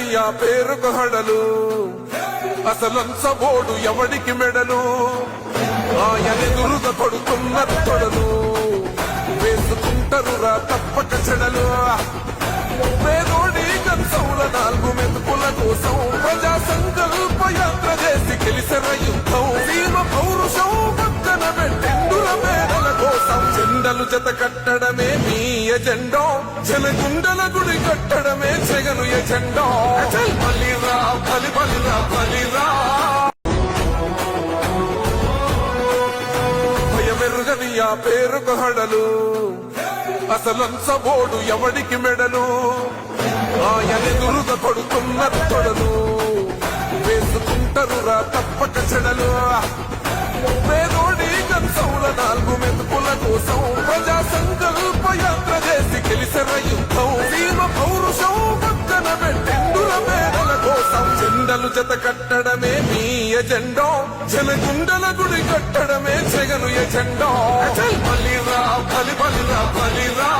మెరుగనియా పేరుకు హడలు అసలంచబోడు ఎవడికి మెడలు ఆయనెదురుగ కొడుతున్న తొడలు వేసుకుంటారు రా తప్పక చెడలు పేదోడి కంచౌల 4 మెతుకుల కోసం ప్రజా సంకల్ప యాత్ర చేసి గెలిసిన యుద్ధం సీమ పౌరుషం పక్కన పెట్టిండుల మేడల కోసం జెండలు జత కట్టడమే మీ ఎజెండో జనగుండల గుడి కట్టడమే జగను ఎజెండో బలిరా బలి బలిరా బలిరా భయమెరుగనియా పేరుకు హడలు అసలంచబోడు ఎవడికి మెడలు ఆయనెదురుగ కొడుతున్న తొడలు వేసుకుంటారు రా తప్పక చెడలు పేదోడి కంచౌల 4 మెతుకుల కోసం ప్రజా సంకల్ప యాత్ర చేసి గెలిసిన యుద్ధం సీమ పౌరుషం పక్కన పెట్టిండుల మేడల కోసం జెండలు జత కట్టడమే మీ ఎజెండో జనగుండల గుడి కట్టడమే జగను ఎజెండో బలిరా బలి బలిరా బలిరా